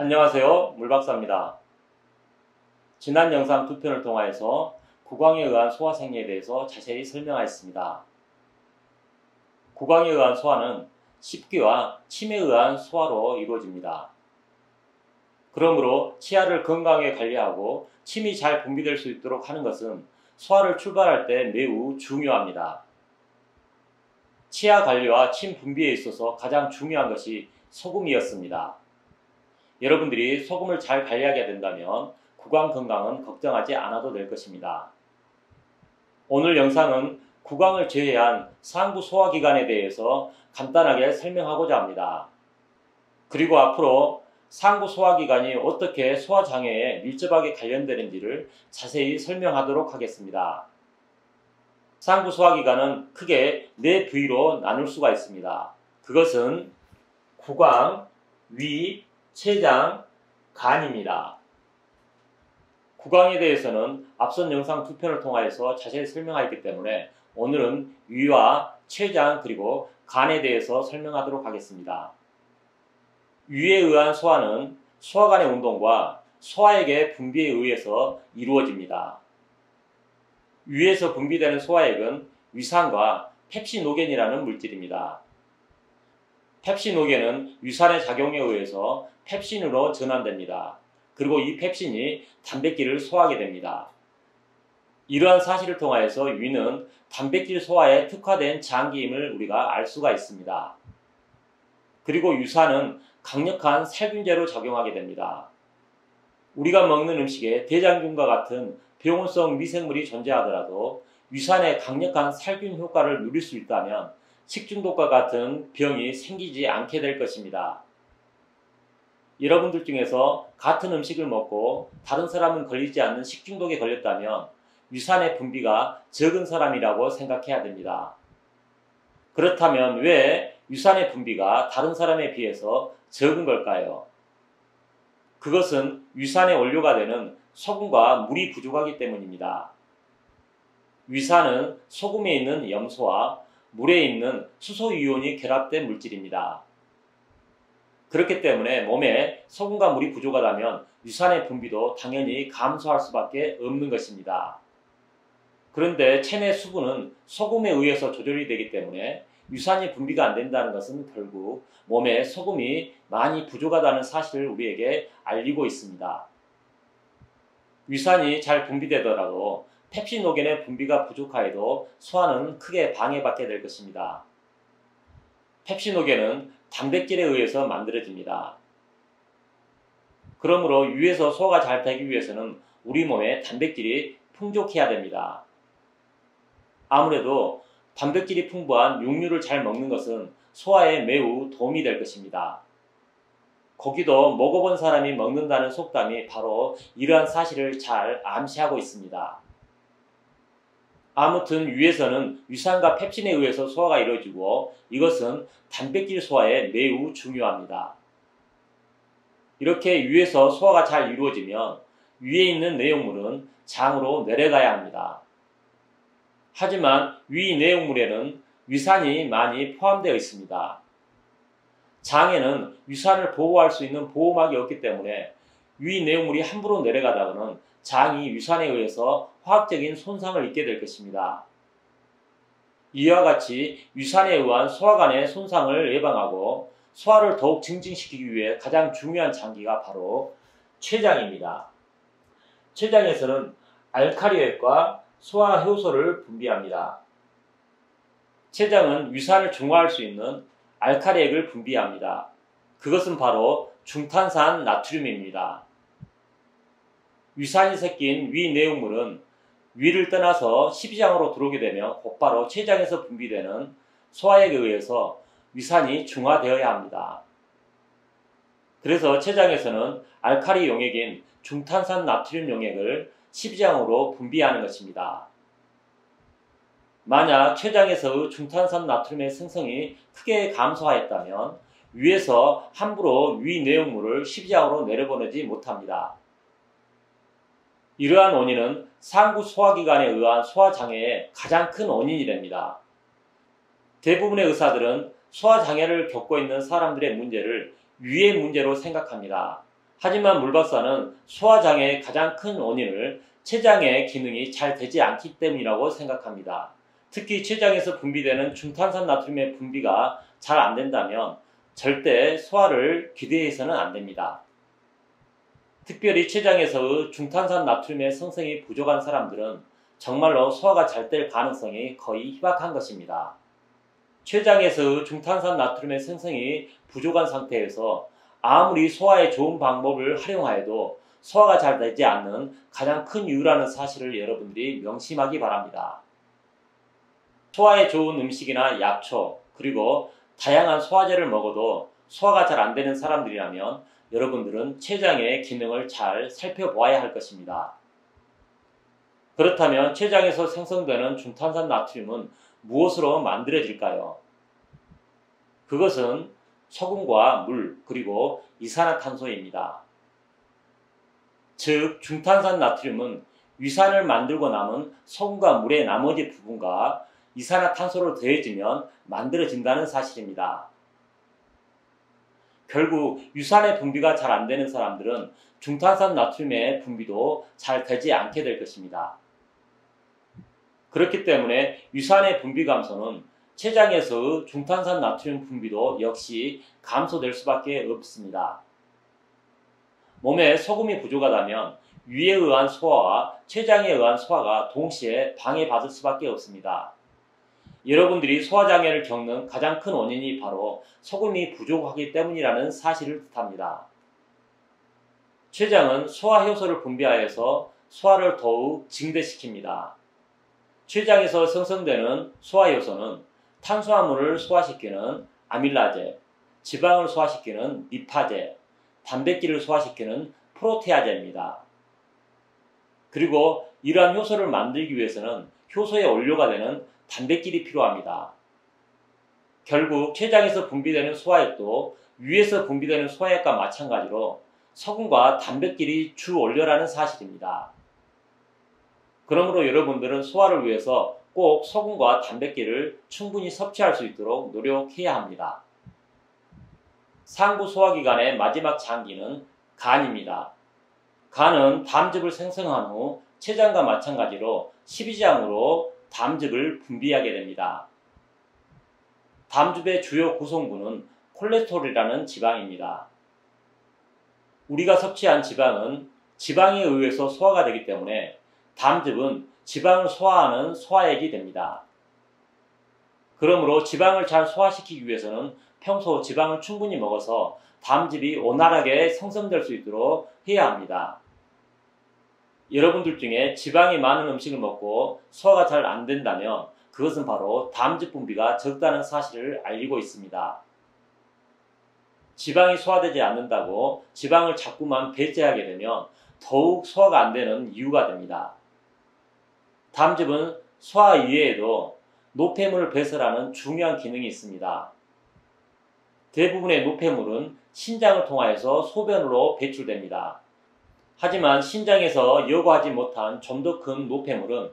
안녕하세요. 물박사입니다. 지난 영상 두 편을 통하여서 구강에 의한 소화생리에 대해서 자세히 설명하였습니다. 구강에 의한 소화는 식기와 침에 의한 소화로 이루어집니다. 그러므로 치아를 건강하게 관리하고 침이 잘 분비될 수 있도록 하는 것은 소화를 출발할 때 매우 중요합니다. 치아 관리와 침 분비에 있어서 가장 중요한 것이 소금이었습니다. 여러분들이 소금을 잘 관리하게 된다면 구강 건강은 걱정하지 않아도 될 것입니다. 오늘 영상은 구강을 제외한 상부 소화기관에 대해서 간단하게 설명하고자 합니다. 그리고 앞으로 상부 소화기관이 어떻게 소화장애에 밀접하게 관련되는지를 자세히 설명하도록 하겠습니다. 상부 소화기관은 크게 4부위로 나눌 수가 있습니다. 그것은 구강, 위, 췌장, 간입니다. 구강에 대해서는 앞선 영상 두 편을 통하여서 자세히 설명하였기 때문에 오늘은 위와 췌장 그리고 간에 대해서 설명하도록 하겠습니다. 위에 의한 소화는 소화관의 운동과 소화액의 분비에 의해서 이루어집니다. 위에서 분비되는 소화액은 위산과 펩시노겐이라는 물질입니다. 펩시노겐은 위산의 작용에 의해서 펩신으로 전환됩니다. 그리고 이 펩신이 단백질을 소화하게 됩니다. 이러한 사실을 통하여서 위는 단백질 소화에 특화된 장기임을 우리가 알 수가 있습니다. 그리고 위산은 강력한 살균제로 작용하게 됩니다. 우리가 먹는 음식에 대장균과 같은 병원성 미생물이 존재하더라도 위산의 강력한 살균 효과를 누릴 수 있다면 식중독과 같은 병이 생기지 않게 될 것입니다. 여러분들 중에서 같은 음식을 먹고 다른 사람은 걸리지 않는 식중독에 걸렸다면 위산의 분비가 적은 사람이라고 생각해야 됩니다. 그렇다면 왜 위산의 분비가 다른 사람에 비해서 적은 걸까요? 그것은 위산의 원료가 되는 소금과 물이 부족하기 때문입니다. 위산은 소금에 있는 염소와 물에 있는 수소 이온이 결합된 물질입니다. 그렇기 때문에 몸에 소금과 물이 부족하다면 위산의 분비도 당연히 감소할 수밖에 없는 것입니다. 그런데 체내 수분은 소금에 의해서 조절이 되기 때문에 위산이 분비가 안 된다는 것은 결국 몸에 소금이 많이 부족하다는 사실을 우리에게 알리고 있습니다. 위산이 잘 분비되더라도 펩시노겐의 분비가 부족하여도 소화는 크게 방해받게 될 것입니다. 펩시노겐은 단백질에 의해서 만들어집니다. 그러므로 위에서 소화가 잘 되기 위해서는 우리 몸에 단백질이 풍족해야 됩니다. 아무래도 단백질이 풍부한 육류를 잘 먹는 것은 소화에 매우 도움이 될 것입니다. 고기도 먹어본 사람이 먹는다는 속담이 바로 이러한 사실을 잘 암시하고 있습니다. 아무튼 위에서는 위산과 펩신에 의해서 소화가 이루어지고 이것은 단백질 소화에 매우 중요합니다. 이렇게 위에서 소화가 잘 이루어지면 위에 있는 내용물은 장으로 내려가야 합니다. 하지만 위 내용물에는 위산이 많이 포함되어 있습니다. 장에는 위산을 보호할 수 있는 보호막이 없기 때문에 위 내용물이 함부로 내려가다가는 장이 위산에 의해서 화학적인 손상을 입게 될 것입니다. 이와 같이 위산에 의한 소화관의 손상을 예방하고 소화를 더욱 증진시키기 위해 가장 중요한 장기가 바로 췌장입니다. 췌장에서는 알칼리액과 소화 효소를 분비합니다. 췌장은 위산을 중화할 수 있는 알칼리액을 분비합니다. 그것은 바로 중탄산 나트륨입니다. 위산이 섞인 위 내용물은 위를 떠나서 십이장으로 들어오게 되면 곧바로 췌장에서 분비되는 소화액에 의해서 위산이 중화되어야 합니다. 그래서 췌장에서는 알칼리 용액인 중탄산 나트륨 용액을 십이장으로 분비하는 것입니다. 만약 췌장에서의 중탄산 나트륨의 생성이 크게 감소하였다면 위에서 함부로 위 내용물을 십이장으로 내려보내지 못합니다. 이러한 원인은 상부 소화기관에 의한 소화장애의 가장 큰 원인이 됩니다. 대부분의 의사들은 소화장애를 겪고 있는 사람들의 문제를 위의 문제로 생각합니다. 하지만 물박사는 소화장애의 가장 큰 원인을 췌장의 기능이 잘 되지 않기 때문이라고 생각합니다. 특히 췌장에서 분비되는 중탄산 나트륨의 분비가 잘 안 된다면 절대 소화를 기대해서는 안 됩니다. 특별히 췌장에서의 중탄산 나트륨의 생성이 부족한 사람들은 정말로 소화가 잘 될 가능성이 거의 희박한 것입니다. 췌장에서의 중탄산 나트륨의 생성이 부족한 상태에서 아무리 소화에 좋은 방법을 활용하여도 소화가 잘 되지 않는 가장 큰 이유라는 사실을 여러분들이 명심하기 바랍니다. 소화에 좋은 음식이나 약초, 그리고 다양한 소화제를 먹어도 소화가 잘 안 되는 사람들이라면 여러분들은 췌장의 기능을 잘 살펴보아야 할 것입니다. 그렇다면 췌장에서 생성되는 중탄산 나트륨은 무엇으로 만들어질까요? 그것은 소금과 물, 그리고 이산화탄소입니다. 즉, 중탄산 나트륨은 위산을 만들고 남은 소금과 물의 나머지 부분과 이산화탄소로 더해지면 만들어진다는 사실입니다. 결국 유산의 분비가 잘 안 되는 사람들은 중탄산 나트륨의 분비도 잘 되지 않게 될 것입니다. 그렇기 때문에 유산의 분비 감소는 췌장에서의 중탄산 나트륨 분비도 역시 감소될 수밖에 없습니다. 몸에 소금이 부족하다면 위에 의한 소화와 췌장에 의한 소화가 동시에 방해받을 수밖에 없습니다. 여러분들이 소화장애를 겪는 가장 큰 원인이 바로 소금이 부족하기 때문이라는 사실을 뜻합니다. 췌장은 소화효소를 분비하여서 소화를 더욱 증대시킵니다. 췌장에서 생성되는 소화효소는 탄수화물을 소화시키는 아밀라제, 지방을 소화시키는 리파제, 단백질을 소화시키는 프로테아제입니다. 그리고 이러한 효소를 만들기 위해서는 효소의 원료가 되는 단백질이 필요합니다. 결국 췌장에서 분비되는 소화액도 위에서 분비되는 소화액과 마찬가지로 소금과 단백질이 주 원료라는 사실입니다. 그러므로 여러분들은 소화를 위해서 꼭 소금과 단백질을 충분히 섭취할 수 있도록 노력해야 합니다. 상부 소화기관의 마지막 장기는 간입니다. 간은 담즙을 생성한 후 췌장과 마찬가지로 십이장으로 담즙을 분비하게 됩니다. 담즙의 주요 구성분은 콜레스테롤이라는 지방입니다. 우리가 섭취한 지방은 지방에 의해서 소화가 되기 때문에 담즙은 지방을 소화하는 소화액이 됩니다. 그러므로 지방을 잘 소화시키기 위해서는 평소 지방을 충분히 먹어서 담즙이 원활하게 생성될 수 있도록 해야 합니다. 여러분들 중에 지방이 많은 음식을 먹고 소화가 잘 안 된다면 그것은 바로 담즙 분비가 적다는 사실을 알리고 있습니다. 지방이 소화되지 않는다고 지방을 자꾸만 배제하게 되면 더욱 소화가 안 되는 이유가 됩니다. 담즙은 소화 이외에도 노폐물을 배설하는 중요한 기능이 있습니다. 대부분의 노폐물은 신장을 통하여서 소변으로 배출됩니다. 하지만 신장에서 여과하지 못한 좀 더 큰 노폐물은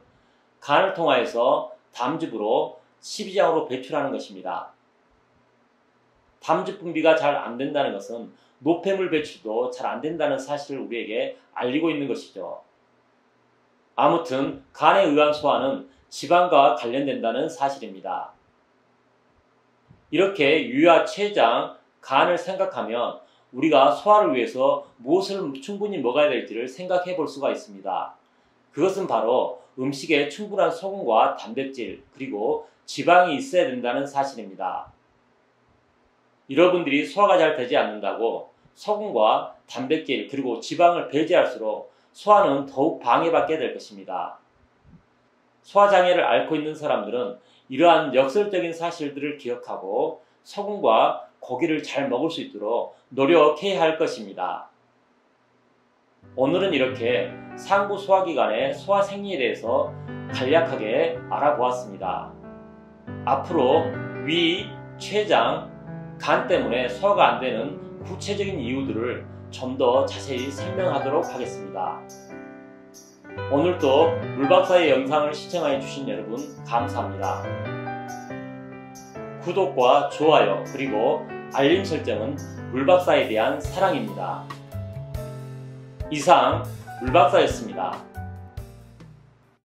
간을 통하여서 담즙으로 십이장으로 배출하는 것입니다. 담즙 분비가 잘 안 된다는 것은 노폐물 배출도 잘 안 된다는 사실을 우리에게 알리고 있는 것이죠. 아무튼 간에 의한 소화는 지방과 관련된다는 사실입니다. 이렇게 유야, 췌장, 간을 생각하면 우리가 소화를 위해서 무엇을 충분히 먹어야 될지를 생각해 볼 수가 있습니다. 그것은 바로 음식에 충분한 소금과 단백질 그리고 지방이 있어야 된다는 사실입니다. 여러분들이 소화가 잘 되지 않는다고 소금과 단백질 그리고 지방을 배제할수록 소화는 더욱 방해받게 될 것입니다. 소화장애를 앓고 있는 사람들은 이러한 역설적인 사실들을 기억하고 소금과 고기를 잘 먹을 수 있도록 노력해야 할 것입니다. 오늘은 이렇게 상부 소화기관의 소화 생리에 대해서 간략하게 알아보았습니다. 앞으로 위, 췌장, 간 때문에 소화가 안 되는 구체적인 이유들을 좀 더 자세히 설명하도록 하겠습니다. 오늘도 물박사의 영상을 시청해 주신 여러분 감사합니다. 구독과 좋아요 그리고 알림 설정은 물박사에 대한 사랑입니다. 이상 물박사였습니다.